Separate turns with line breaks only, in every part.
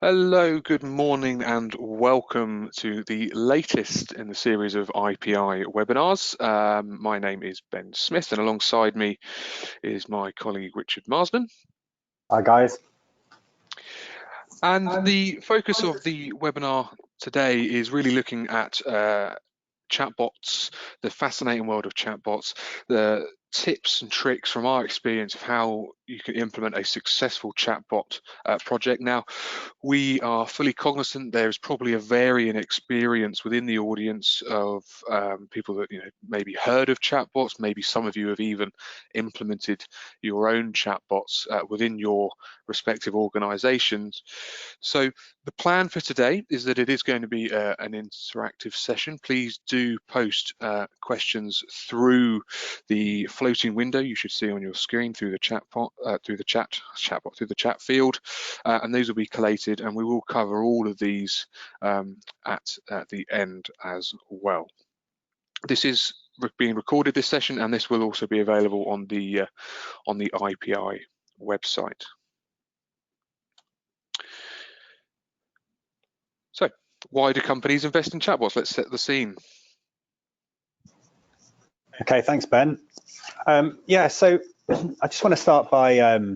Hello, good morning, and welcome to the latest in the series of IPI webinars. My name is Ben Smith, and alongside me is my colleague Richard Marsden.
Hi, guys.
And the focus of the webinar today is really looking at chatbots, the fascinating world of chatbots, the tips and tricks from our experience of how you can implement a successful chatbot project. Now, we are fully cognizant there is probably a varying experience within the audience of people that maybe heard of chatbots. Maybe some of you have even implemented your own chatbots within your respective organizations. So the plan for today is that it is going to be an interactive session. Please do post questions through the floating window you should see on your screen through the chat field, and those will be collated, and we will cover all of these at the end as well. This is being recorded, this session, and this will also be available on the IPI website. So, why do companies invest in chatbots? Let's set the scene.
Okay, thanks, Ben. So I just want to start by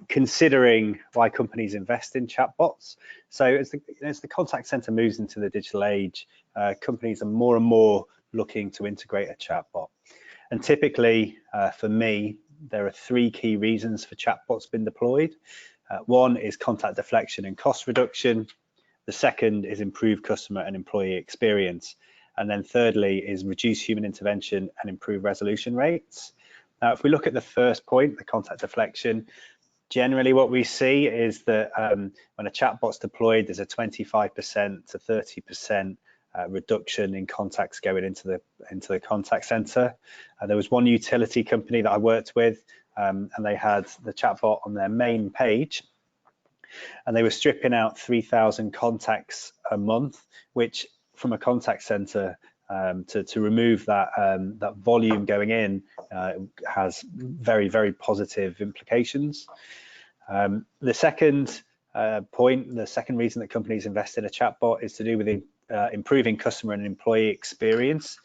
considering why companies invest in chatbots. So as the contact center moves into the digital age, companies are more and more looking to integrate a chatbot. And typically, for me, there are three key reasons for chatbots being deployed. One is contact deflection and cost reduction. The second is improved customer and employee experience. And then thirdly is reduce human intervention and improve resolution rates. Now, if we look at the first point, the contact deflection, generally what we see is that when a chatbot's deployed, there's a 25% to 30% reduction in contacts going into the contact center. There was one utility company that I worked with, and they had the chatbot on their main page, and they were stripping out 3,000 contacts a month, which from a contact center to remove that that volume going in has very, very positive implications. The second point, the second reason that companies invest in a chatbot is to do with improving customer and employee experience.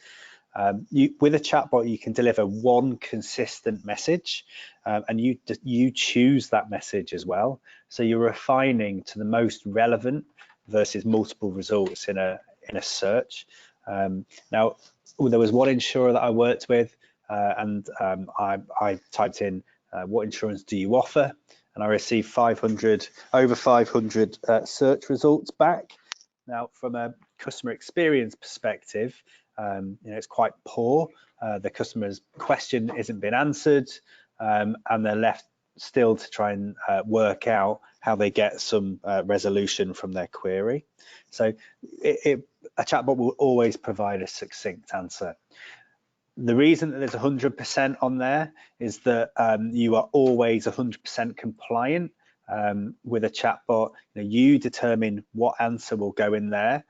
With a chatbot, you can deliver one consistent message, and you choose that message as well. So you're refining to the most relevant versus multiple results in a search. Now, there was one insurer that I worked with, and I typed in what insurance do you offer, and I received over 500 search results back. Now, from a customer experience perspective, it's quite poor. The customer's question isn't been answered, and they're left still to try and work out how they get some resolution from their query. So a chatbot will always provide a succinct answer. The reason that there's 100% on there is that you are always 100% compliant. With a chatbot, you determine what answer will go in there.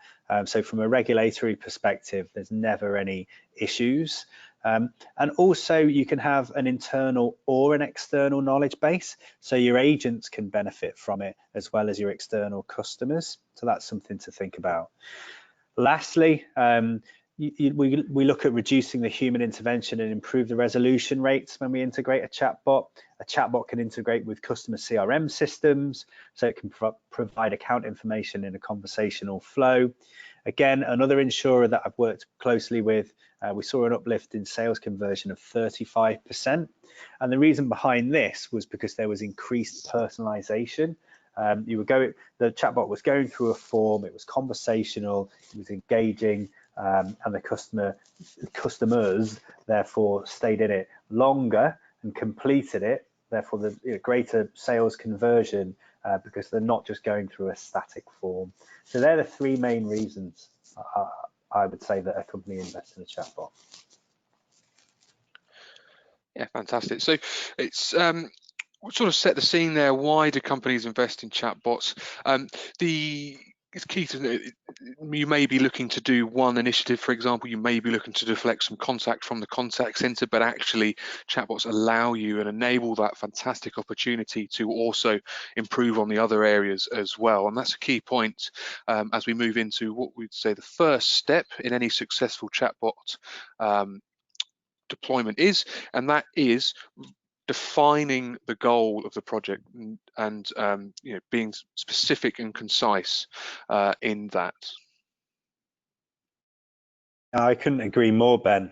So from a regulatory perspective, there's never any issues. And also you can have an internal or an external knowledge base, so your agents can benefit from it as well as your external customers. So that's something to think about. Lastly, we look at reducing the human intervention and improve the resolution rates when we integrate a chatbot. A chatbot can integrate with customer CRM systems, so it can provide account information in a conversational flow. Again, another insurer that I've worked closely with, we saw an uplift in sales conversion of 35%. And the reason behind this was because there was increased personalization. The chatbot was going through a form, it was conversational, it was engaging, and the customers therefore stayed in it longer and completed it, therefore the greater sales conversion because they're not just going through a static form. So they're the three main reasons I would say that a company invests in a chatbot.
Yeah, fantastic. So it's sort of set the scene there. Why do companies invest in chatbots? The it's key to, you may be looking to do one initiative, for example, you may be looking to deflect some contact from the contact center, but actually chatbots allow you and enable that fantastic opportunity to also improve on the other areas as well. And that's a key point as we move into what we'd say the first step in any successful chatbot deployment is, and that is defining the goal of the project and being specific and concise in that.
I couldn't agree more, Ben.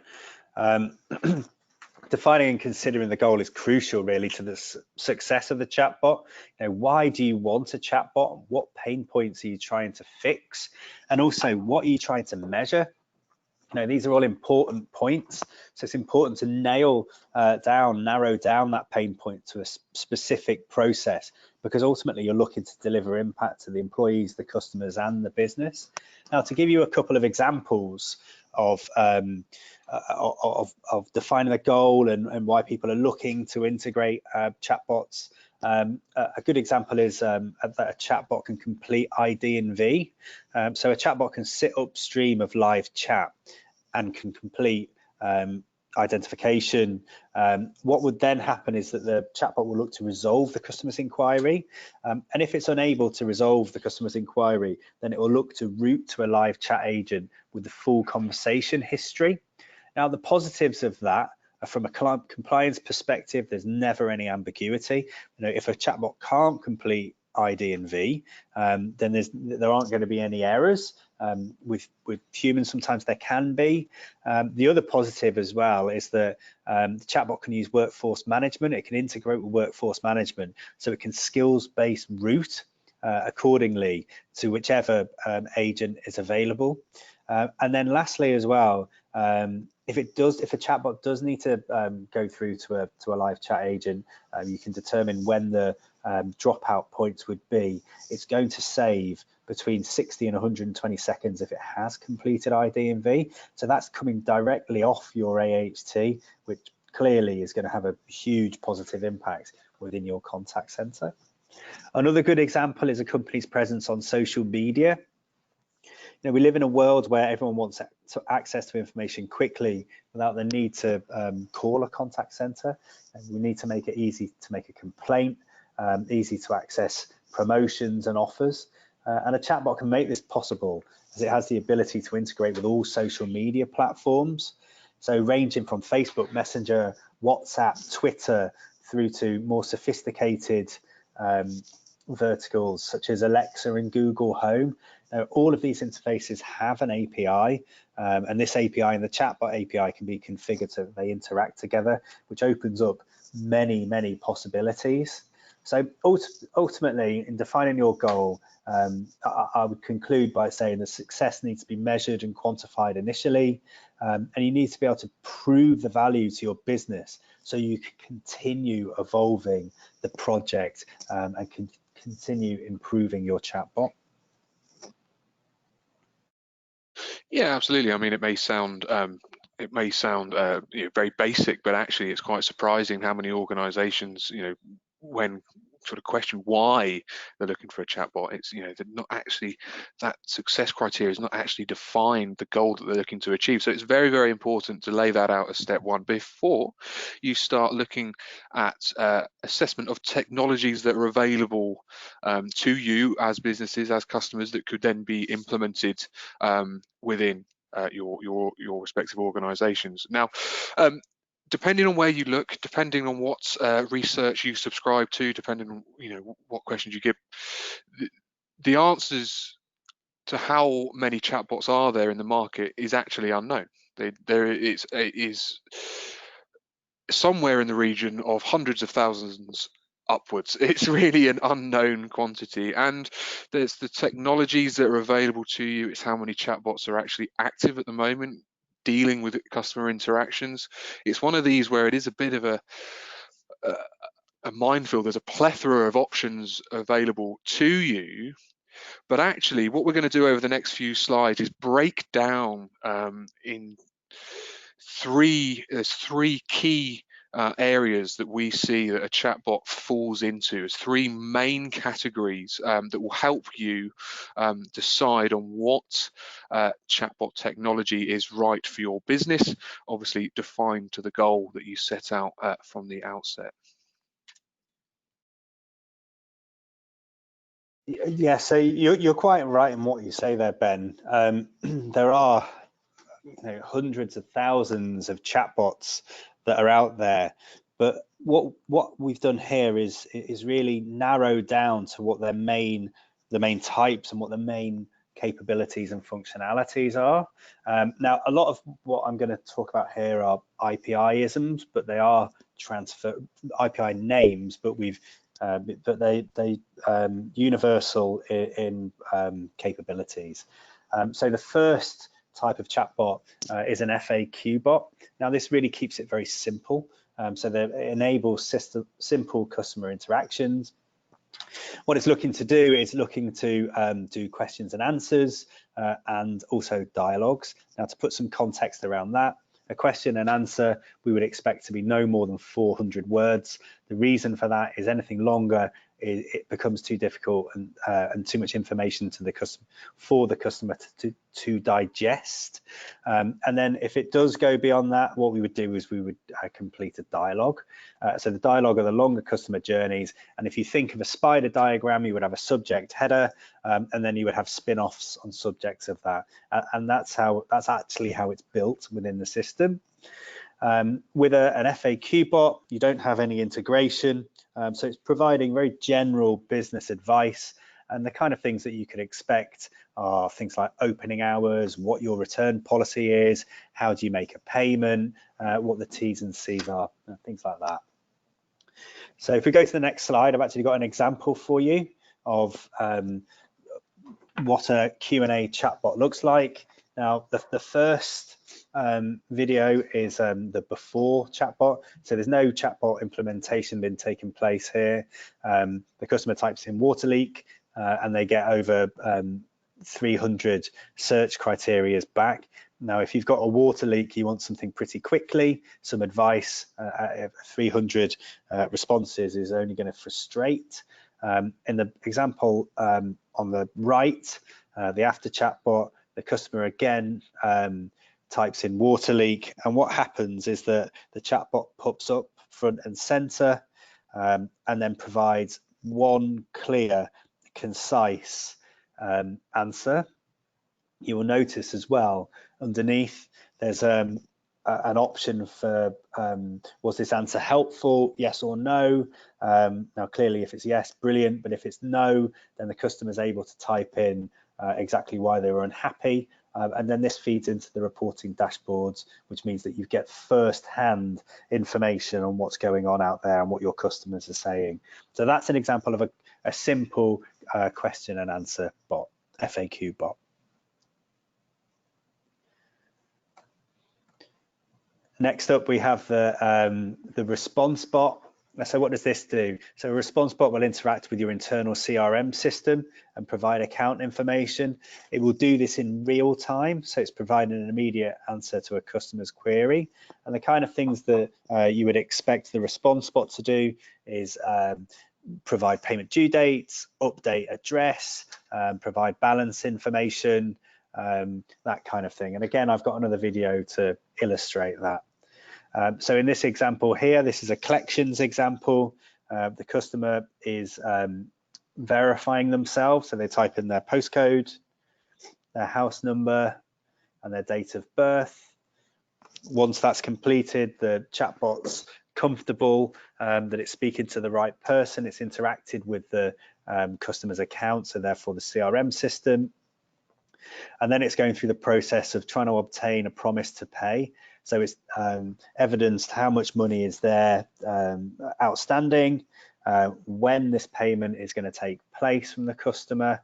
Defining and considering the goal is crucial, really, to the success of the chatbot. Why do you want a chatbot? What pain points are you trying to fix? And also, what are you trying to measure? These are all important points. So it's important to narrow down that pain point to a specific process, because ultimately you're looking to deliver impact to the employees, the customers, and the business. Now, to give you a couple of examples of defining the goal and why people are looking to integrate chatbots. A good example is that a chatbot can complete ID and V. So a chatbot can sit upstream of live chat and can complete identification. What would then happen is that the chatbot will look to resolve the customer's inquiry. And if it's unable to resolve the customer's inquiry, then it will look to route to a live chat agent with the full conversation history. Now, the positives of that are, from a compliance perspective, there's never any ambiguity. If a chatbot can't complete ID and V, then there aren't going to be any errors. With humans, sometimes there can be. The other positive as well is that the chatbot can use workforce management. It can integrate with workforce management, so it can skills-based route accordingly to whichever agent is available. And then lastly as well, if a chatbot does need to go through to a live chat agent, you can determine when the dropout points would be. It's going to save between 60 and 120 seconds if it has completed ID and V. So that's coming directly off your AHT, which clearly is going to have a huge positive impact within your contact center. Another good example is a company's presence on social media. We live in a world where everyone wants access to information quickly without the need to call a contact center. And we need to make it easy to make a complaint, easy to access promotions and offers. And a chatbot can make this possible, as it has the ability to integrate with all social media platforms. So ranging from Facebook Messenger, WhatsApp, Twitter, through to more sophisticated verticals such as Alexa and Google Home. All of these interfaces have an API, and this API and the chatbot API can be configured so that they interact together, which opens up many, many possibilities. So ultimately, in defining your goal, I would conclude by saying that success needs to be measured and quantified initially, and you need to be able to prove the value to your business so you can continue evolving the project and continue improving your chatbot.
Yeah, absolutely. I mean, it may sound very basic, but actually it's quite surprising how many organizations, when sort of question why they're looking for a chatbot, it's they're not actually, that success criteria is not actually defined the goal that they're looking to achieve. So it's very, very important to lay that out as step one before you start looking at assessment of technologies that are available to you as businesses, as customers, that could then be implemented within your respective organizations. Now, depending on where you look, depending on what research you subscribe to, depending on what questions you give, the answers to how many chatbots are there in the market is actually unknown. It is somewhere in the region of hundreds of thousands upwards. It's really an unknown quantity, and there's the technologies that are available to you. It's how many chatbots are actually active at the moment dealing with customer interactions. It's one of these where it is a bit of a minefield. There's a plethora of options available to you, but actually what we're going to do over the next few slides is break down in three key areas that we see that a chatbot falls into as 3 main categories that will help you decide on what chatbot technology is right for your business, obviously defined to the goal that you set out from the outset.
Yeah, so you're quite right in what you say there, Ben. There are hundreds of thousands of chatbots that are out there, but what we've done here is really narrowed down to what the main types and what the main capabilities and functionalities are. Now, a lot of what I'm going to talk about here are IPI-isms, but they are IPI names, but they universal in capabilities. So the first type of chatbot is an FAQ bot. Now, this really keeps it very simple. So that it enables simple customer interactions. What it's looking to do is looking to do questions and answers and also dialogues. Now, to put some context around that, a question and answer we would expect to be no more than 400 words. The reason for that is anything longer, it becomes too difficult and too much information to the customer for the customer to digest. And then if it does go beyond that, what we would do is we would complete a dialogue. So the dialogue are the longer customer journeys. And if you think of a spider diagram, you would have a subject header, and then you would have spin-offs on subjects of that. And that's actually how it's built within the system. With an FAQ bot, you don't have any integration, so it's providing very general business advice, and the kind of things that you could expect are things like opening hours, what your return policy is, how do you make a payment, what the T's and C's are, things like that. So if we go to the next slide, I've actually got an example for you of what a Q&A chatbot looks like. Now, the first video is the before chatbot. So there's no chatbot implementation been taking place here. The customer types in water leak and they get over 300 search criteria back. Now, if you've got a water leak, you want something pretty quickly, some advice, 300 responses is only going to frustrate. In the example on the right, the after chatbot, the customer again types in water leak, and what happens is that the chatbot pops up front and center and then provides one clear, concise answer. You will notice as well underneath there's an option for was this answer helpful, yes or no. Now clearly if it's yes, brilliant, but if it's no, then the customer is able to type in exactly why they were unhappy, and then this feeds into the reporting dashboards, which means that you get first-hand information on what's going on out there and what your customers are saying. So that's an example of a simple question and answer bot, FAQ bot. Next up, we have the response bot. So what does this do? So a response bot will interact with your internal CRM system and provide account information. It will do this in real time, so it's providing an immediate answer to a customer's query. And the kind of things that you would expect the response bot to do is provide payment due dates, update address, provide balance information, that kind of thing. And again, I've got another video to illustrate that. So in this example here, this is a collections example. The customer is verifying themselves, so they type in their postcode, their house number, and their date of birth. Once that's completed, the chatbot's comfortable that it's speaking to the right person. It's interacted with the customer's account, so therefore the CRM system. And then it's going through the process of trying to obtain a promise to pay. So it's evidenced how much money is there outstanding, when this payment is going to take place from the customer.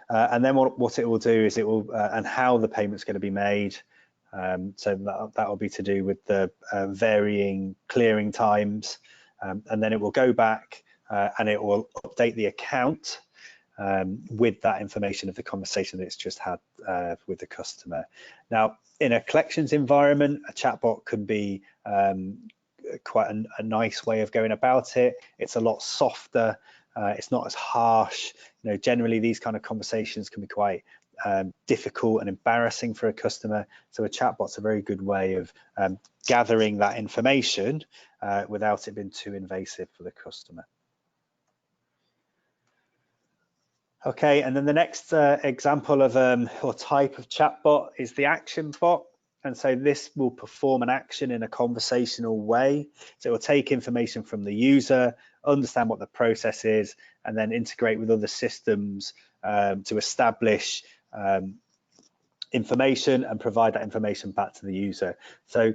And then what it will do is it will, and how the payment's going to be made. So that will be to do with the varying clearing times. And then it will go back and it will update the account. with that information of the conversation that it's just had with the customer. Now, in a collections environment, a chatbot can be quite a nice way of going about it. It's a lot softer. It's not as harsh. You know, generally these kind of conversations can be quite difficult and embarrassing for a customer. So a chatbot's a very good way of gathering that information without it being too invasive for the customer. Okay, and then the next example of or type of chatbot is the action bot. And so this will perform an action in a conversational way. So it will take information from the user, understand what the process is, and then integrate with other systems to establish information and provide that information back to the user. So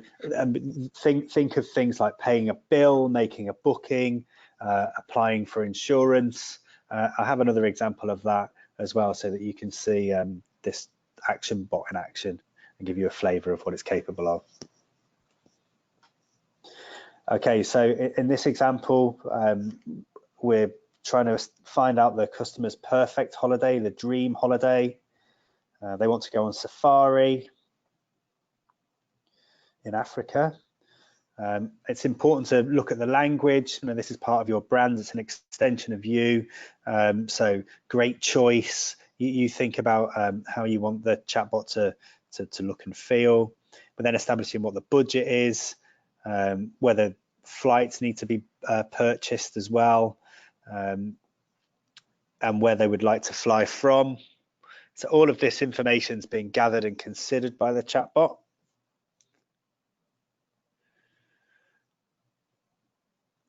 think of things like paying a bill, making a booking, applying for insurance. I have another example of that as well so that you can see this action bot in action and give you a flavor of what it's capable of. Okay, so in this example, we're trying to find out the customer's perfect holiday, the dream holiday. They want to go on safari in Africa. It's important to look at the language. You know, this is part of your brand. It's an extension of you. So great choice. You think about how you want the chatbot to look and feel, but then establishing what the budget is, whether flights need to be purchased as well, and where they would like to fly from. So all of this information is being gathered and considered by the chatbot.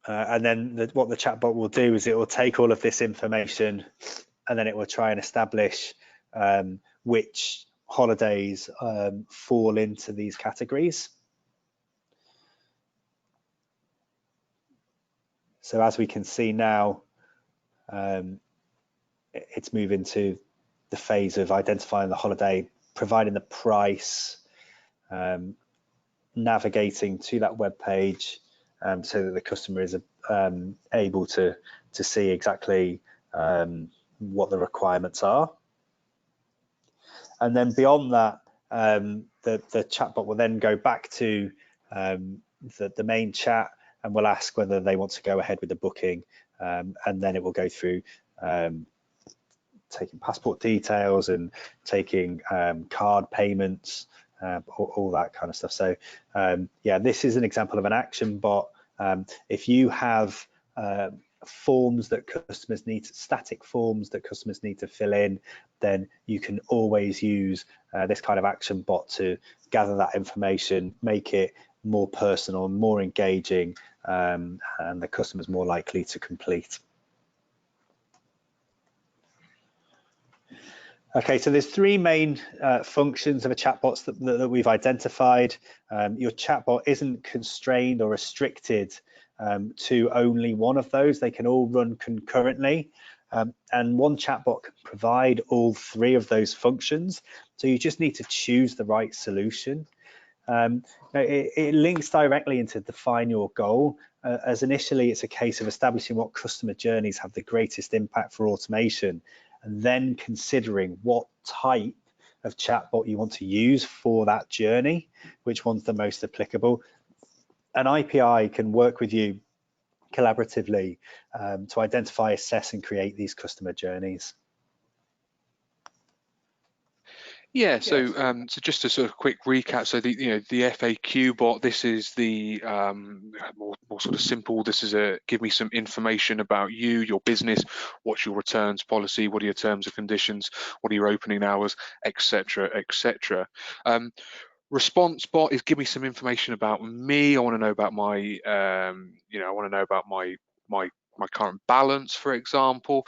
And then what the chatbot will do is it will take all of this information and then it will try and establish which holidays fall into these categories. So as we can see now, it's moving to the phase of identifying the holiday, providing the price, navigating to that web page, so that the customer is able to see exactly what the requirements are. And then beyond that, the chatbot will then go back to the main chat and will ask whether they want to go ahead with the booking, and then it will go through taking passport details and taking card payments, all that kind of stuff. So yeah, this is an example of an action bot. If you have forms that customers need, static forms that customers need to fill in, then you can always use this kind of action bot to gather that information, make it more personal, more engaging, and the customer's more likely to complete. Okay, so there's three main functions of a chatbot that we've identified. Your chatbot isn't constrained or restricted to only one of those. They can all run concurrently, and one chatbot can provide all three of those functions. So you just need to choose the right solution. It links directly into define your goal, as initially it's a case of establishing what customer journeys have the greatest impact for automation, and then considering what type of chatbot you want to use for that journey, which one's the most applicable. An IPI can work with you collaboratively to identify, assess, and create these customer journeys.
Yeah, so so just a sort of quick recap. So the the FAQ bot, this is the more sort of simple. This is a give me some information about you, your business, what's your returns policy, what are your terms and conditions, what are your opening hours, etc., etc. Response bot is give me some information about me. I want to know about my I want to know about my current balance, for example.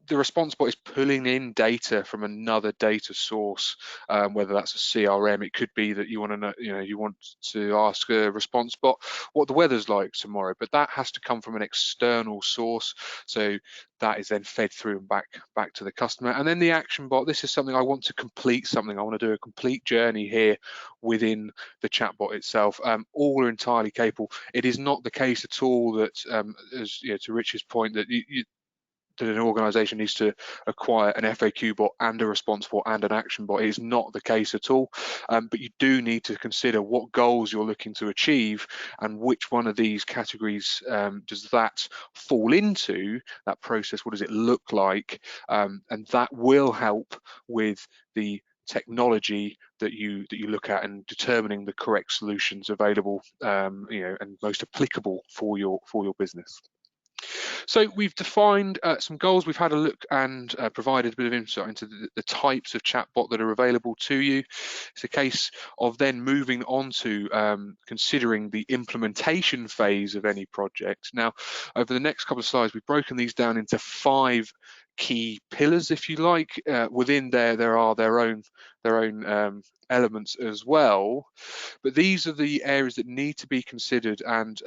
The response bot is pulling in data from another data source, whether that's a CRM. It could be that you want to know, you want to ask a response bot what the weather's like tomorrow, but that has to come from an external source. So that is then fed through and back to the customer. And then the action bot, this is something I want to complete something. I want to do a complete journey here within the chatbot itself. All are entirely capable. It is not the case at all that, as to Rich's point, that an organization needs to acquire an FAQ bot and a response bot and an action bot. It is not the case at all, but you do need to consider what goals you're looking to achieve and which one of these categories does that fall into, that process. What does it look like? And that will help with the technology that you look at and determining the correct solutions available, and most applicable for your business. So we've defined some goals, we've had a look and provided a bit of insight into the types of chatbot that are available to you. It's a case of then moving on to considering the implementation phase of any project. Now, over the next couple of slides, we've broken these down into 5 key pillars, if you like. Within there are their own elements as well, but these are the areas that need to be considered, and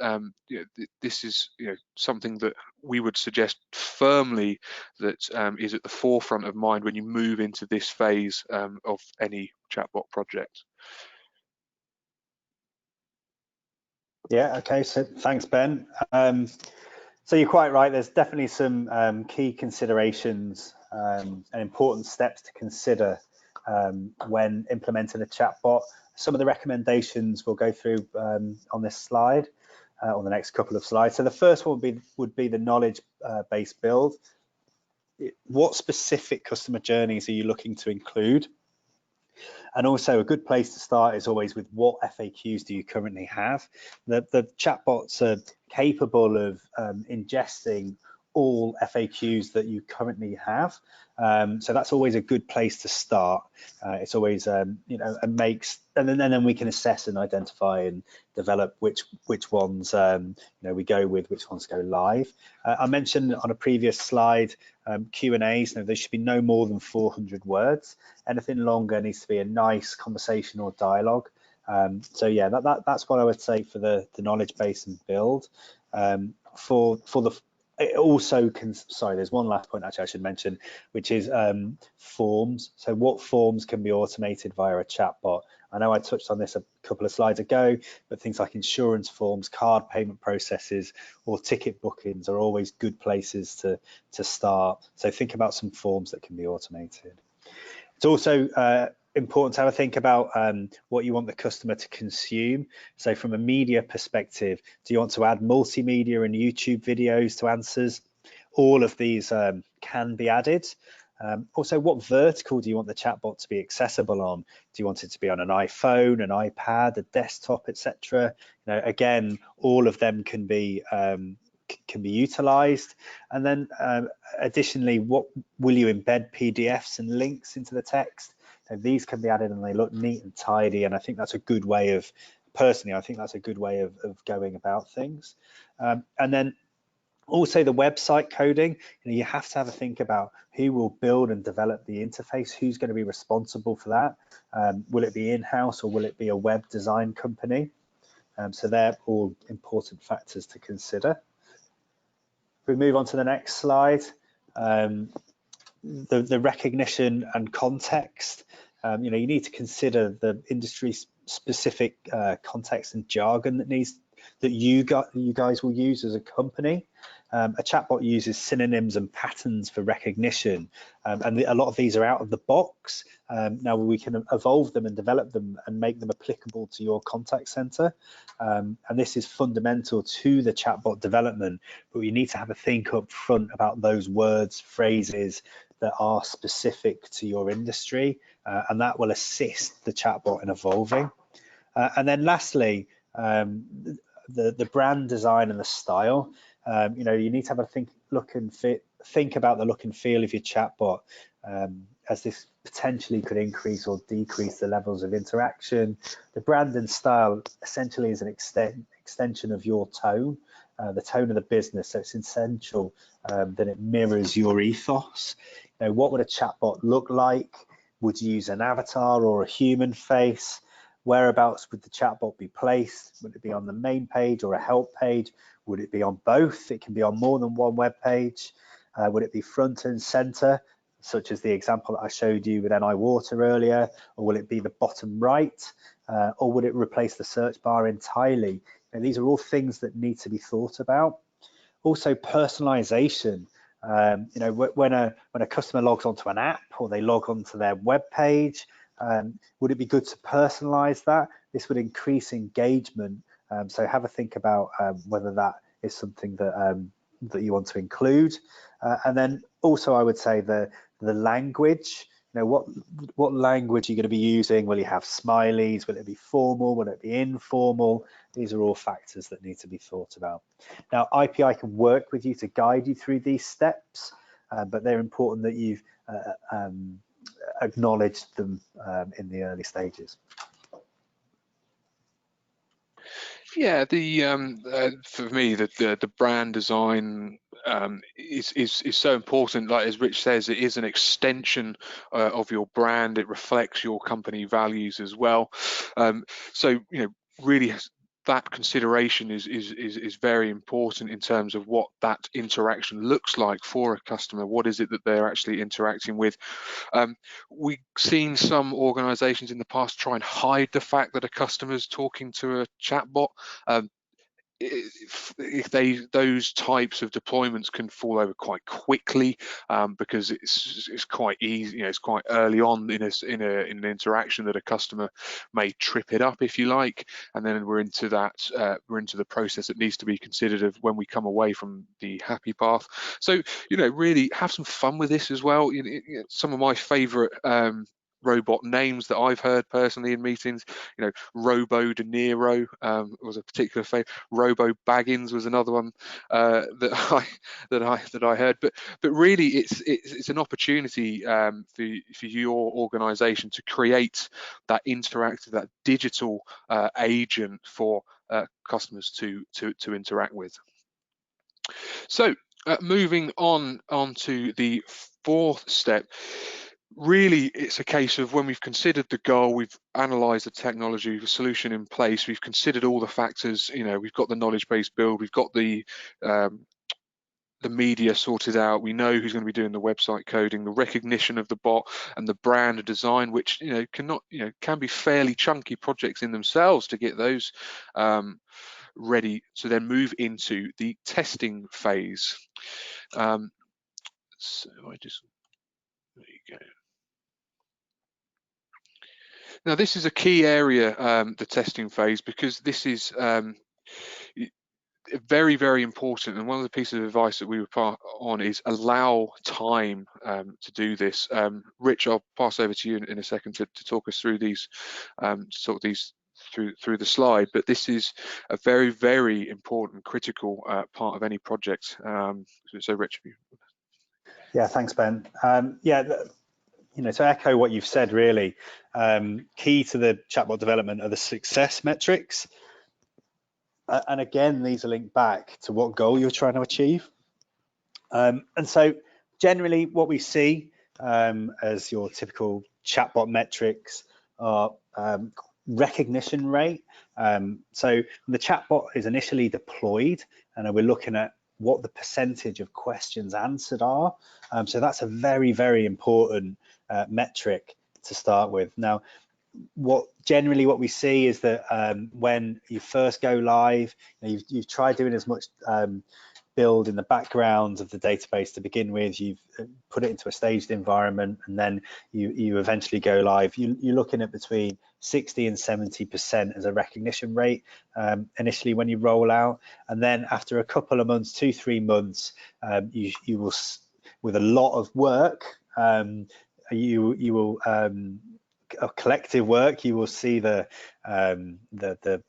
this is something that we would suggest firmly that is at the forefront of mind when you move into this phase of any chatbot project.
Yeah, okay, so thanks, Ben. So you're quite right, there's definitely some key considerations and important steps to consider when implementing a chatbot. Some of the recommendations we'll go through on this slide, on the next couple of slides. So the first one would be the knowledge base build. What specific customer journeys are you looking to include? And also a good place to start is always with what FAQs do you currently have? The chatbots are capable of ingesting all FAQs that you currently have. So that's always a good place to start. It's always, and then we can assess and identify and develop which ones we go with, which ones go live. I mentioned on a previous slide Q&As. There should be no more than 400 words. Anything longer needs to be a nice conversational dialogue. So yeah, that's what I would say for the knowledge base and build. It also can, sorry, there's one last point actually I should mention, which is forms. So what forms can be automated via a chatbot? I know I touched on this a couple of slides ago, but things like insurance forms, card payment processes, or ticket bookings are always good places to start. So think about some forms that can be automated. It's also important to have a think about what you want the customer to consume. So from a media perspective, do you want to add multimedia and YouTube videos to answers? All of these can be added. Also, what vertical do you want the chatbot to be accessible on? Do you want it to be on an iPhone, an iPad, a desktop, etc.? Again, all of them can be utilized. And then additionally, what will you embed PDFs and links into the text? These can be added and they look neat and tidy, and I think that's a good way of, personally, I think that's a good way of going about things. And then also the website coding, you have to have a think about who will build and develop the interface, who's going to be responsible for that. Will it be in-house or will it be a web design company? So they're all important factors to consider. If we move on to the next slide, the recognition and context. You need to consider the industry specific context and jargon that you guys will use as a company. A chatbot uses synonyms and patterns for recognition, and a lot of these are out of the box. Now we can evolve them and develop them and make them applicable to your contact center, and this is fundamental to the chatbot development, but you need to have a think up front about those words, phrases that are specific to your industry, and that will assist the chatbot in evolving. And then lastly, the brand design and the style. You need to have a think about the look and feel of your chatbot, as this potentially could increase or decrease the levels of interaction. The brand and style essentially is an extension of your tone, the tone of the business. So it's essential that it mirrors your ethos. What would a chatbot look like? Would you use an avatar or a human face? Whereabouts would the chatbot be placed? Would it be on the main page or a help page? Would it be on both? It can be on more than one web page. Would it be front and center, such as the example that I showed you with NI Water earlier? Or will it be the bottom right? Or would it replace the search bar entirely? These are all things that need to be thought about. Also, personalization. You know, when a customer logs onto an app or they log onto their web page, would it be good to personalize that? This would increase engagement. So have a think about whether that is something that that you want to include. And then also I would say the language. You know, what language are you going to be using? Will you have smileys? Will it be formal? Will it be informal? These are all factors that need to be thought about. Now, IPI can work with you to guide you through these steps, but they're important that you've acknowledged them in the early stages.
Yeah, for me, the brand design is so important. Like as Rich says, it is an extension of your brand. It reflects your company values as well. So you know, really, that consideration is very important in terms of what that interaction looks like for a customer. What is it that they're actually interacting with? We've seen some organizations in the past try and hide the fact that a customer's talking to a chatbot. If those types of deployments can fall over quite quickly, because it's quite easy, you know, it's quite early on in an interaction that a customer may trip it up, if you like, and then we're into the process that needs to be considered of when we come away from the happy path. So you know, really have some fun with this as well. Some of my favorite robot names that I've heard personally in meetings, you know, Robo De Niro was a particular favorite. Robo Baggins was another one that I heard. But really, it's an opportunity for your organisation to create that interactive, that digital agent for customers to interact with. So moving on to the fourth step. Really, it's a case of when we've considered the goal, we've analysed the technology, the solution in place, we've considered all the factors. You know, we've got the knowledge base build, we've got the media sorted out, we know who's going to be doing the website coding, the recognition of the bot, and the brand design, which can be fairly chunky projects in themselves to get those ready to then move into the testing phase. So there you go. Now, this is a key area, the testing phase, because this is very, very important. And one of the pieces of advice that we would pass on is allow time to do this. Rich, I'll pass over to you in a second to talk us through these, through the slide. But this is a very, very important, critical part of any project. So, Rich.
Yeah, thanks, Ben. You know, to echo what you've said, really, key to the chatbot development are the success metrics. And again, these are linked back to what goal you're trying to achieve. And so generally what we see as your typical chatbot metrics are recognition rate. So the chatbot is initially deployed, and we're looking at what the percentage of questions answered are. So that's a very, very important metric to start with. Now, what we see is that when you first go live, you've tried doing as much build in the background of the database to begin with, you've put it into a staged environment, and then you eventually go live. You're looking at between 60 and 70% as a recognition rate initially when you roll out, and then after a couple of months, 2-3 months, you will, with a lot of work, you will collective work, you will see the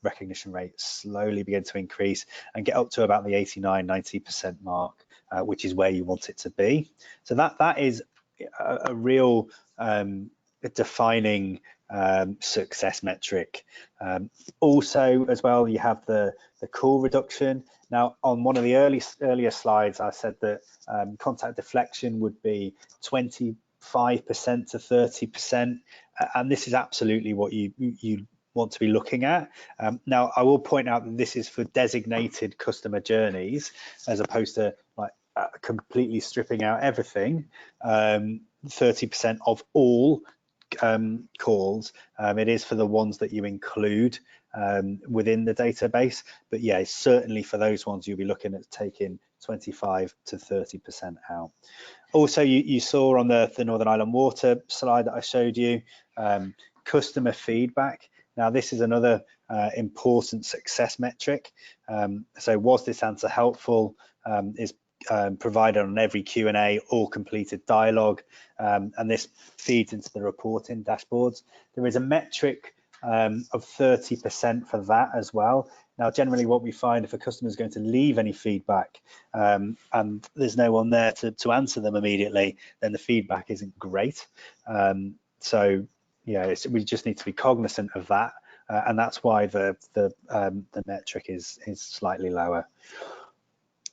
recognition rate slowly begin to increase and get up to about the 89-90% mark, which is where you want it to be. So that is a real defining success metric. Also, as well, you have the call reduction. Now, on one of the earlier slides, I said that contact deflection would be 25% to 30%, and this is absolutely what you want to be looking at. Now, I will point out that this is for designated customer journeys, as opposed to like completely stripping out everything. 30% of all calls. It is for the ones that you include within the database. But yeah, certainly for those ones, you'll be looking at taking 25 to 30% out. Also, you saw on the Northern Ireland Water slide that I showed you, customer feedback. Now, this is another important success metric. So was this answer helpful? Is provided on every Q&A or completed dialogue, and this feeds into the reporting dashboards. There is a metric of 30% for that as well. Now, generally what we find, if a customer is going to leave any feedback and there's no one there to answer them immediately, then the feedback isn't great. So yeah, we just need to be cognizant of that, and that's why the metric is slightly lower.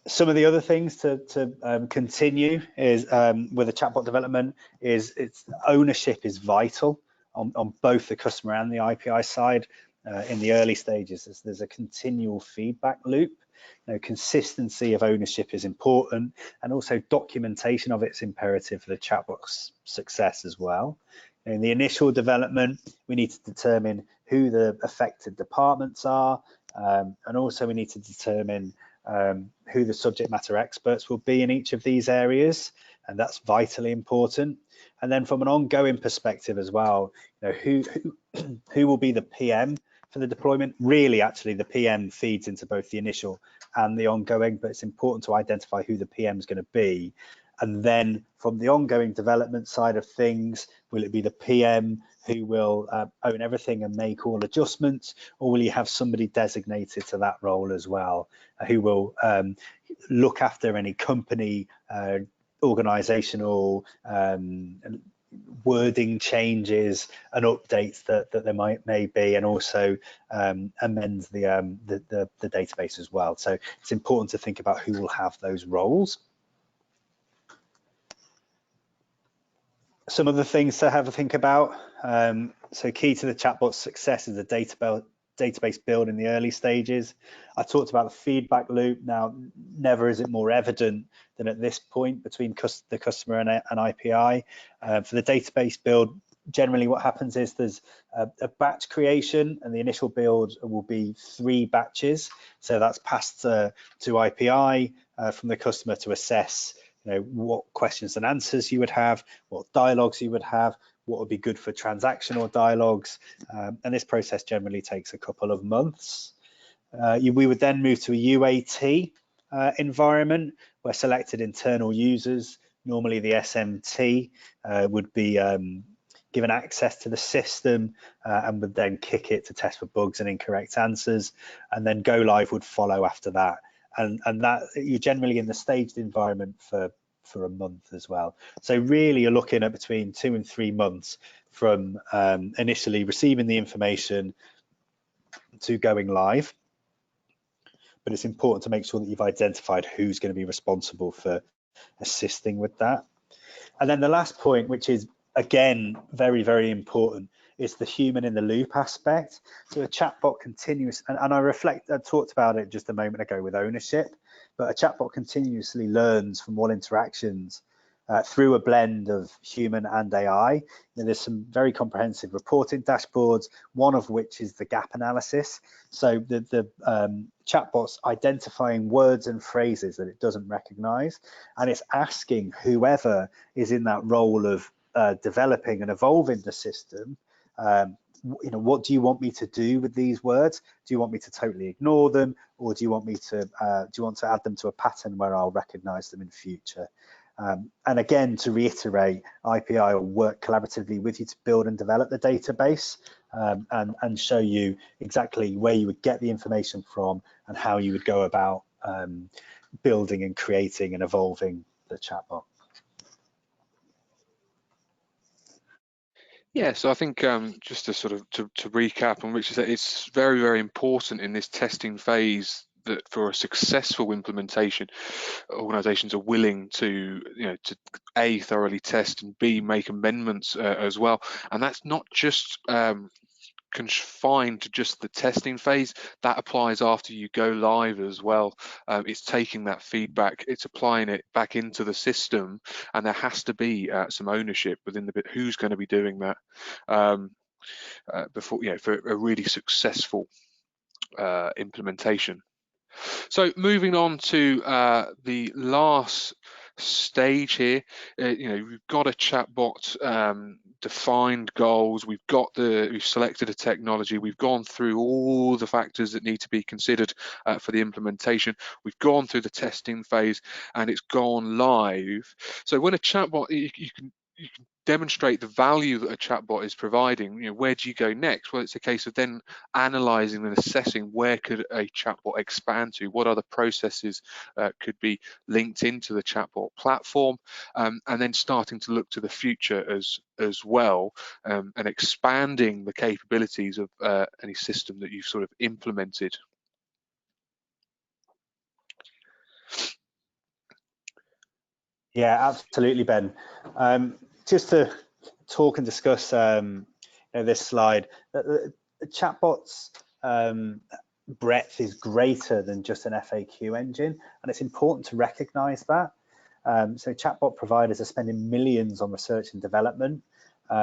Some of the other things to continue is with the chatbot development is ownership is vital on both the customer and the IPI side. In the early stages, there's a continual feedback loop. Consistency of ownership is important, and also documentation of it's imperative for the chatbot's success as well. In the initial development, we need to determine who the affected departments are, and also we need to determine who the subject matter experts will be in each of these areas, and that's vitally important. And then from an ongoing perspective as well, who will be the PM for the deployment? Really, actually, the PM feeds into both the initial and the ongoing, but it's important to identify who the PM is going to be. And then from the ongoing development side of things, will it be the PM who will own everything and make all adjustments, or will you have somebody designated to that role as well, who will look after any company organizational wording changes and updates that there may be, and also amends the database as well. So it's important to think about who will have those roles. Some other things to have a think about. So key to the chatbot's success is the database build in the early stages. I talked about the feedback loop. Now, never is it more evident than at this point between the customer and IPI. For the database build, generally what happens is there's a batch creation, and the initial build will be 3 batches. So that's passed to IPI from the customer to assess what questions and answers you would have, what dialogues you would have, what would be good for transactional dialogues, and this process generally takes a couple of months. We would then move to a UAT environment where selected internal users, normally the SMT, would be given access to the system and would then kick it to test for bugs and incorrect answers, and then go live would follow after that. And that you're generally in the staged environment for a month as well. So really you're looking at between 2 and 3 months from initially receiving the information to going live. But it's important to make sure that you've identified who's going to be responsible for assisting with that. And then the last point, which is again very, very important, is the human in the loop aspect. So a chatbot continues, and I talked about it just a moment ago with ownership, but a chatbot continuously learns from all interactions through a blend of human and AI. There's some very comprehensive reporting dashboards, one of which is the gap analysis. So the chatbot's identifying words and phrases that it doesn't recognize, and it's asking whoever is in that role of developing and evolving the system, what do you want me to do with these words? Do you want me to totally ignore them, or do you want me to add them to a pattern where I'll recognize them in future? And again, to reiterate, IPI will work collaboratively with you to build and develop the database, and show you exactly where you would get the information from and how you would go about building and creating and evolving the chatbot.
Yeah, so I think just to sort of to recap on which is that it's very, very important in this testing phase that for a successful implementation, organizations are willing to, to A, thoroughly test, and B, make amendments as well. And that's not just confined to just the testing phase. That applies after you go live as well. It's taking that feedback, it's applying it back into the system, and there has to be some ownership within the bit who's going to be doing that before, for a really successful implementation. So moving on to the last stage here, we've got a chatbot, defined goals, we've selected a technology, we've gone through all the factors that need to be considered for the implementation, we've gone through the testing phase, and it's gone live. So when a chatbot, you can demonstrate the value that a chatbot is providing. Where do you go next? Well, it's a case of then analyzing and assessing where could a chatbot expand to, what other processes could be linked into the chatbot platform, and then starting to look to the future as well, and expanding the capabilities of any system that you've sort of implemented.
Yeah, absolutely, Ben. Just to talk and discuss this slide, the chatbots breadth is greater than just an FAQ engine, and it's important to recognize that. So chatbot providers are spending millions on research and development,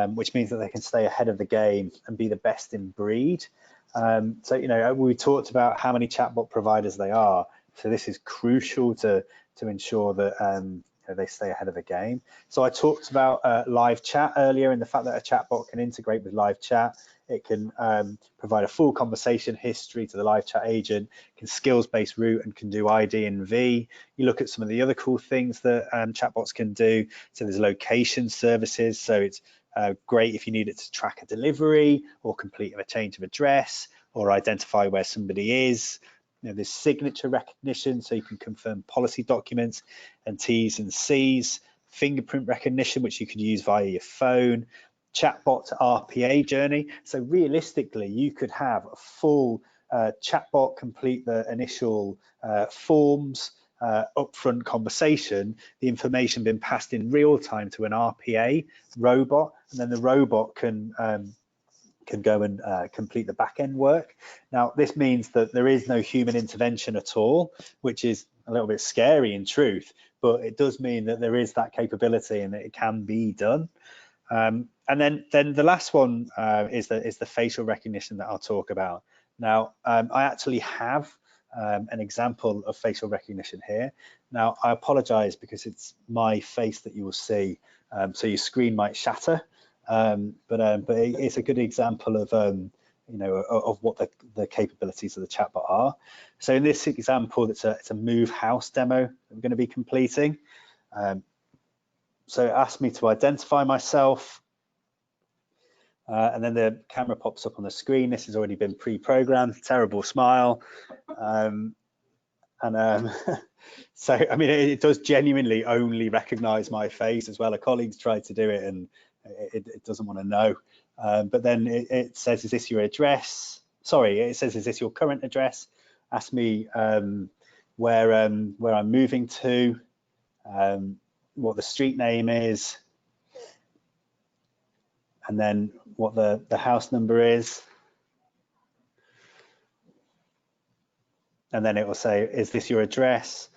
which means that they can stay ahead of the game and be the best in breed. So we talked about how many chatbot providers they are, so this is crucial to ensure that they stay ahead of the game. So I talked about live chat earlier, and the fact that a chatbot can integrate with live chat. It can provide a full conversation history to the live chat agent, can skills-based route, and can do ID and V. You look at some of the other cool things that chatbots can do. So there's location services. So it's great if you need it to track a delivery or complete a change of address or identify where somebody is. There's signature recognition, so you can confirm policy documents and T's and C's, fingerprint recognition, which you could use via your phone, chatbot to RPA journey. So realistically, you could have a full chatbot complete the initial forms, upfront conversation, the information being passed in real time to an RPA robot, and then the robot can go and complete the back-end work. Now, this means that there is no human intervention at all, which is a little bit scary in truth, but it does mean that there is that capability and that it can be done. And then the last one is the facial recognition that I'll talk about. Now, I actually have an example of facial recognition here. Now, I apologize because it's my face that you will see, so your screen might shatter. But it's a good example of of what the capabilities of the chatbot are. So in this example, it's a move house demo I'm going to be completing. So it asked me to identify myself, and then the camera pops up on the screen. This has already been pre-programmed. Terrible smile. So I mean, it does genuinely only recognize my face as well. A colleague's tried to do it and it doesn't want to know. But then it says, is this your address? Sorry, it says, is this your current address? Ask me where I'm moving to, what the street name is, and then what the house number is. And then it will say, is this your address?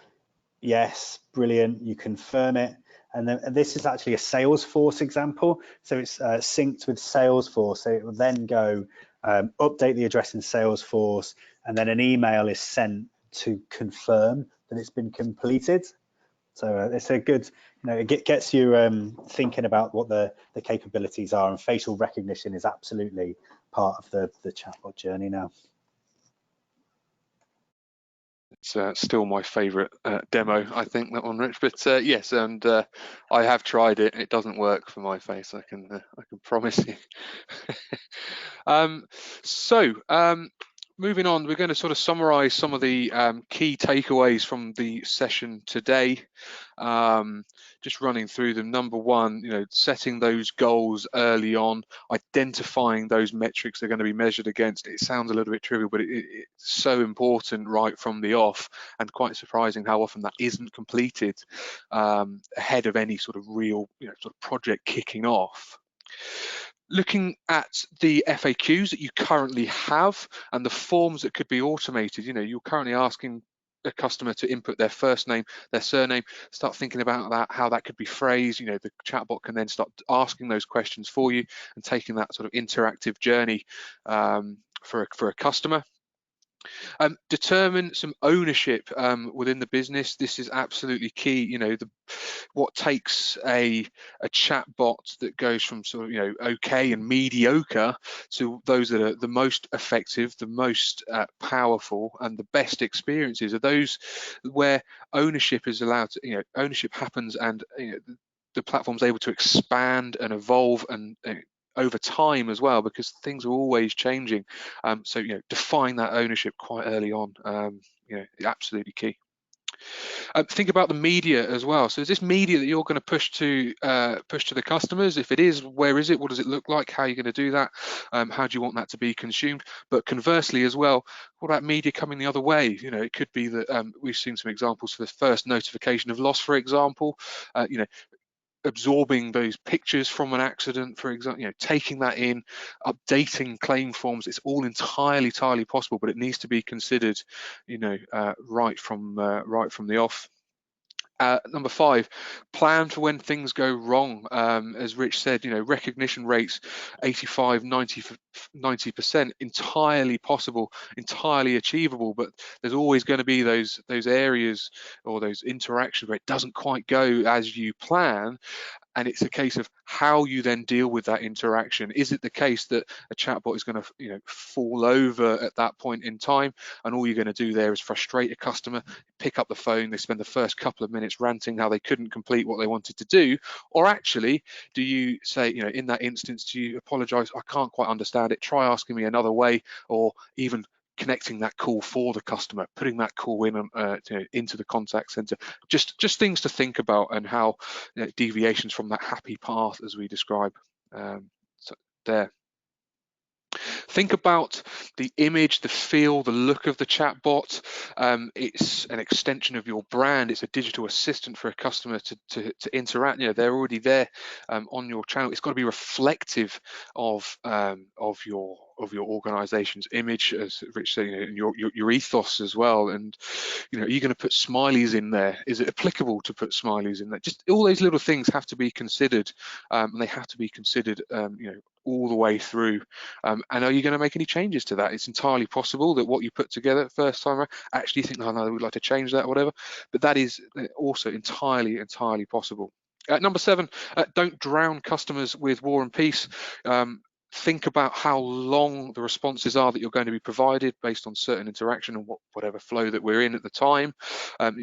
Yes, brilliant, you confirm it. And then this is actually a Salesforce example. So it's synced with Salesforce. So it will then go update the address in Salesforce, and then an email is sent to confirm that it's been completed. So it's a good, it gets you thinking about what the capabilities are, and facial recognition is absolutely part of the chatbot journey now.
It's still my favorite demo, I think, that one, Rich. But yes, and I have tried it. It doesn't work for my face. I can promise you. Moving on, we're going to sort of summarize some of the key takeaways from the session today. Just running through them. Number one, setting those goals early on, identifying those metrics they're going to be measured against. It sounds a little bit trivial, but it's so important right from the off, and quite surprising how often that isn't completed ahead of any sort of real sort of project kicking off. Looking at the FAQs that you currently have and the forms that could be automated. You're currently asking a customer to input their first name, their surname. Start thinking about that, how that could be phrased. The chatbot can then start asking those questions for you and taking that sort of interactive journey for a customer. Determine some ownership within the business. This is absolutely key. What takes a chatbot that goes from sort of okay and mediocre to those that are the most effective, the most powerful, and the best experiences are those where ownership is allowed to, ownership happens, and the platform's able to expand and evolve and over time as well, because things are always changing. So define that ownership quite early on. Absolutely key. Think about the media as well. So is this media that you're going to push to the customers? If it is, where is it? What does it look like? How are you going to do that? How do you want that to be consumed? But conversely as well, what about media coming the other way? It could be that we've seen some examples for the first notification of loss, for example. Absorbing those pictures from an accident, for example, taking that in, updating claim forms. It's all entirely possible, but it needs to be considered, right from the off. Number 5, plan for when things go wrong. As Rich said, recognition rates 85, 90%, entirely possible, entirely achievable, but there's always going to be those areas or those interactions where it doesn't quite go as you plan. And it's a case of how you then deal with that interaction. Is it the case that a chatbot is going to fall over at that point in time, and all you're going to do there is frustrate a customer, pick up the phone, they spend the first couple of minutes ranting how they couldn't complete what they wanted to do? Or actually, do you say, in that instance, do you apologize, I can't quite understand it, try asking me another way, or even connecting that call for the customer, putting that call in into the contact center? Just things to think about, and how deviations from that happy path as we describe. So there. Think about the image, the feel, the look of the chatbot. It's an extension of your brand. It's a digital assistant for a customer to interact. They're already there on your channel. It's got to be reflective of your organization's image, as Rich said, your ethos as well. And are you going to put smileys in there? Is it applicable to put smileys in there? Just all those little things have to be considered, and they have to be considered all the way through. And are you going to make any changes to that? It's entirely possible that what you put together first time around, actually you think, oh no, we'd like to change that or whatever. But that is also entirely possible. Number 7, don't drown customers with War and Peace. Think about how long the responses are that you're going to be provided based on certain interaction and whatever flow that we're in at the time.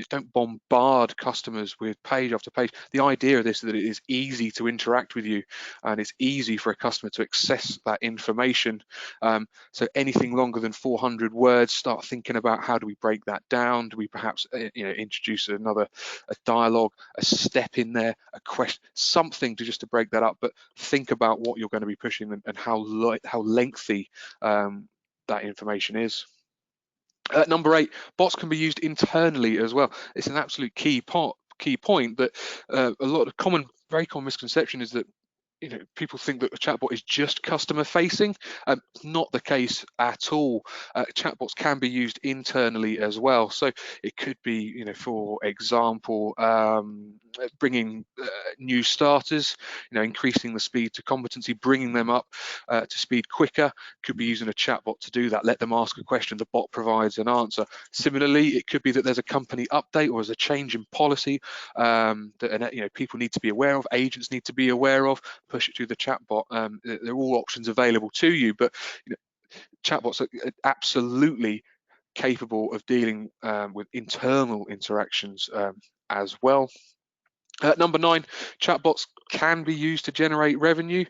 Don't bombard customers with page after page. The idea of this is that it is easy to interact with you, and it's easy for a customer to access that information. So anything longer than 400 words, start thinking about how do we break that down? Do we perhaps introduce a dialogue, a step in there, a question, something to break that up? But think about what you're going to be pushing and how lengthy that information is. Number 8, bots can be used internally as well. It's an absolute key point that a lot of very common misconception is that people think that a chatbot is just customer facing. Not the case at all. Chatbots can be used internally as well. So it could be, for example, bringing new starters, increasing the speed to competency, bringing them up to speed quicker. Could be using a chatbot to do that. Let them ask a question, the bot provides an answer. Similarly, it could be that there's a company update or there's a change in policy that people need to be aware of, agents need to be aware of. Push it through the chatbot. They're all options available to you, but chatbots are absolutely capable of dealing with internal interactions as well. Number 9, chatbots can be used to generate revenue.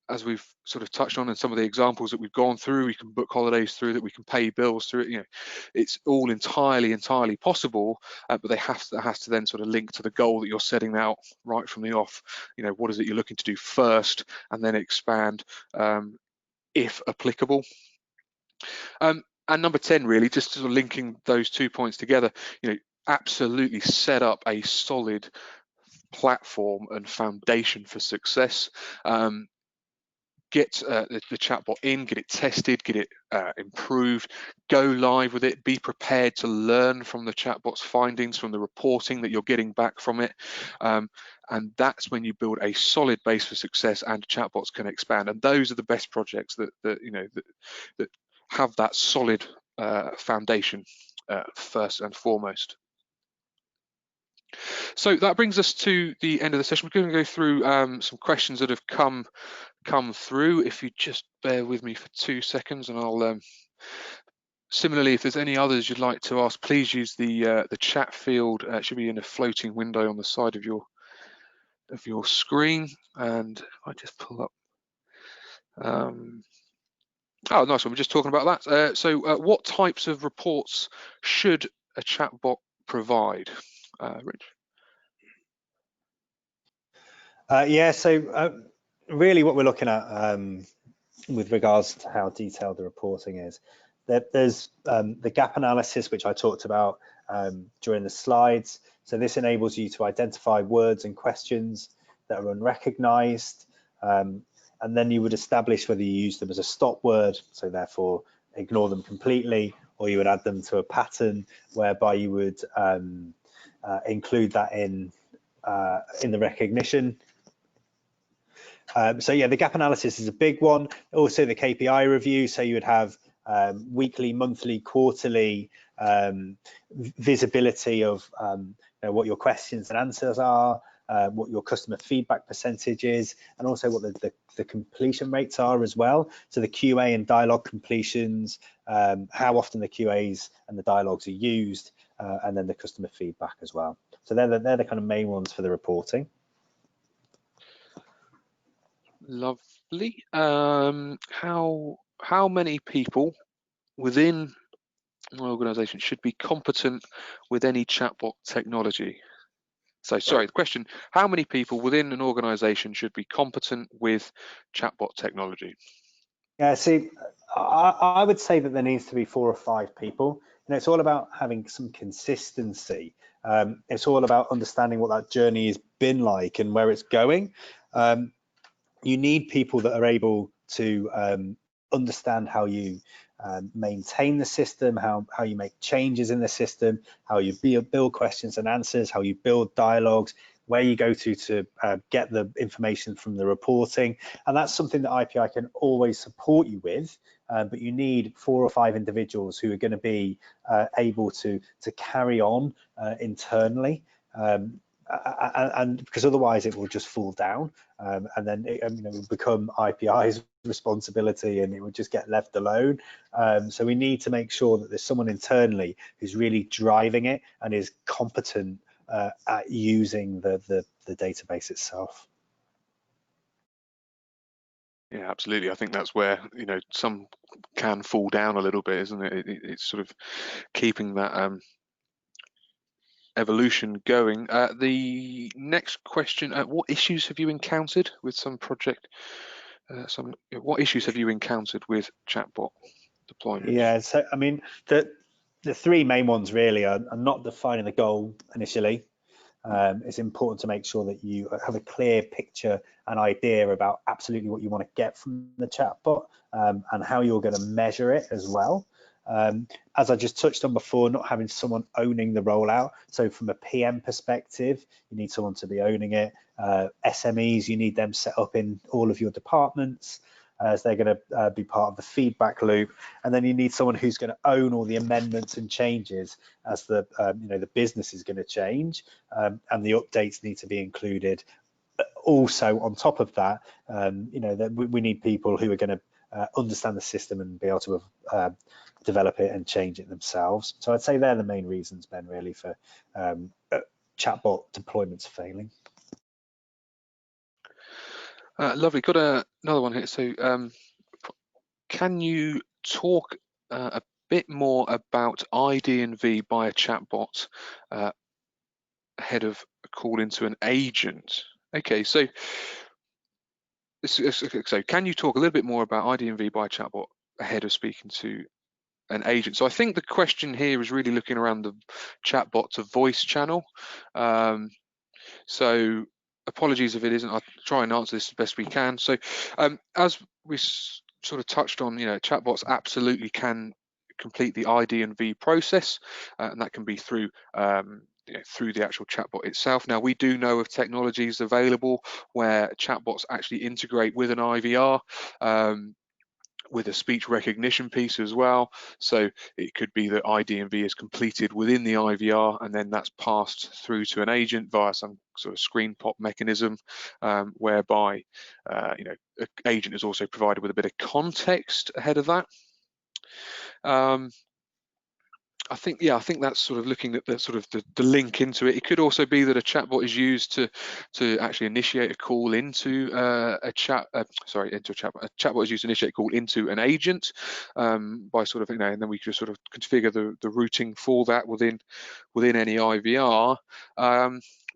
As we've sort of touched on in some of the examples that we've gone through, we can book holidays through that, we can pay bills through it. It's all entirely possible, but that has to then sort of link to the goal that you're setting out right from the off. What is it you're looking to do first, and then expand if applicable. And number 10, really, just sort of linking those 2 points together, absolutely set up a solid platform and foundation for success. Get the chatbot in, get it tested, get it improved, go live with it, be prepared to learn from the chatbot's findings, from the reporting that you're getting back from it. And that's when you build a solid base for success, and chatbots can expand. And those are the best projects that have that solid foundation first and foremost. So that brings us to the end of the session. We're going to go through some questions that have come through. If you just bear with me for 2 seconds, and I'll similarly, if there's any others you'd like to ask, please use the chat field. It should be in a floating window on the side of your screen. And I just pull up. Oh, nice one. We're just talking about that. So what types of reports should a chatbot provide? Rich?
Yeah, so really what we're looking at with regards to how detailed the reporting is, there's the gap analysis, which I talked about during the slides. So this enables you to identify words and questions that are unrecognized, and then you would establish whether you use them as a stop word, so therefore ignore them completely, or you would add them to a pattern whereby you would include that in the recognition. So yeah, the gap analysis is a big one. Also the KPI review, so you would have weekly, monthly, quarterly visibility of what your questions and answers are, what your customer feedback percentage is, and also what the completion rates are as well. So the QA and dialogue completions, how often the QAs and the dialogues are used, and then the customer feedback as well. So they're the kind of main ones for the reporting.
Lovely. How many people within an organization should be competent with any chatbot technology? So sorry, the question, how many people within an organization should be competent with chatbot technology?
Yeah, see, I would say that there needs to be 4 or 5 people. It's all about having some consistency. It's all about understanding what that journey has been like and where it's going. You need people that are able to understand how you maintain the system, how you make changes in the system, how you build questions and answers, how you build dialogues, where you go to get the information from the reporting. And that's something that IPI can always support you with, but you need 4 or 5 individuals who are going to be able to carry on internally. And because otherwise it will just fall down, and then it will become IPI's responsibility and it would just get left alone. So we need to make sure that there's someone internally who's really driving it and is competent at using the database itself.
Yeah, absolutely. I think that's where some can fall down a little bit, isn't it? It's sort of keeping that evolution going. The next question: what issues have you encountered with some project? What issues have you encountered with chatbot deployments?
Yeah, so I mean the 3 main ones really are not defining the goal initially. It's important to make sure that you have a clear picture and idea about absolutely what you want to get from the chatbot, and how you're going to measure it as well. As I just touched on before, not having someone owning the rollout. So from a PM perspective, you need someone to be owning it. SMEs, you need them set up in all of your departments, as they're going to be part of the feedback loop. And then you need someone who's going to own all the amendments and changes as the the business is going to change, and the updates need to be included. Also, on top of that, that we need people who are going to understand the system and be able to develop it and change it themselves. So I'd say they're the main reasons, Ben, really, for chatbot deployments failing.
Lovely. Got another one here. So can you talk a bit more about ID&V by a chatbot ahead of a call into an agent? Okay, so can you talk a little bit more about ID&V by a chatbot ahead of speaking to an agent? So I think the question here is really looking around the chatbot to voice channel. So apologies if it isn't. I'll try and answer this as best we can. So as we sort of touched on, chatbots absolutely can complete the ID&V process, and that can be through through the actual chatbot itself. Now, we do know of technologies available where chatbots actually integrate with an IVR, with a speech recognition piece as well. So it could be that IDV is completed within the IVR, and then that's passed through to an agent via some sort of screen pop mechanism, whereby an agent is also provided with a bit of context ahead of that. I think that's sort of looking at the sort of the link into it. It could also be that a chatbot is used to actually initiate a call into a chatbot. A chatbot is used to initiate a call into an agent by sort of, and then we could sort of configure the routing for that within any IVR.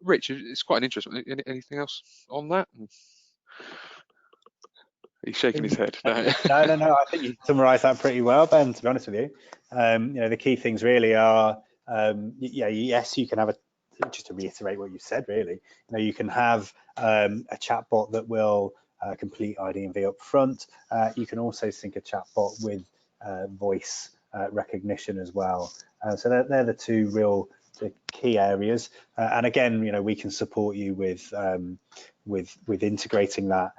Rich, it's quite an interesting. Anything else on that? He's shaking his head.
No. I think you summarised that pretty well, Ben, to be honest with you. The key things really are, yes, you can have just to reiterate what you said, really, you can have a chatbot that will complete ID&V up front. You can also sync a chatbot with voice recognition as well. So they're the two real key areas. And again, we can support you with integrating that,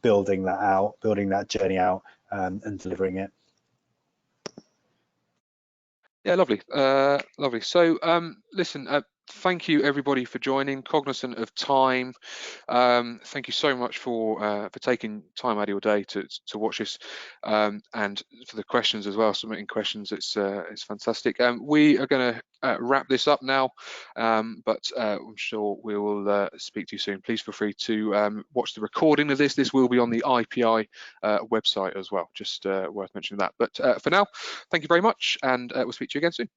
building that journey out, and delivering it.
Yeah, lovely. So listen, thank you everybody for joining. Cognizant of time, thank you so much for taking time out of your day to watch this, and for the questions as well, submitting questions. It's fantastic. We are going to wrap this up now, but I'm sure we will speak to you soon. Please feel free to watch the recording of this. This will be on the IPI website as well, just worth mentioning that. But for now, thank you very much, and we'll speak to you again soon.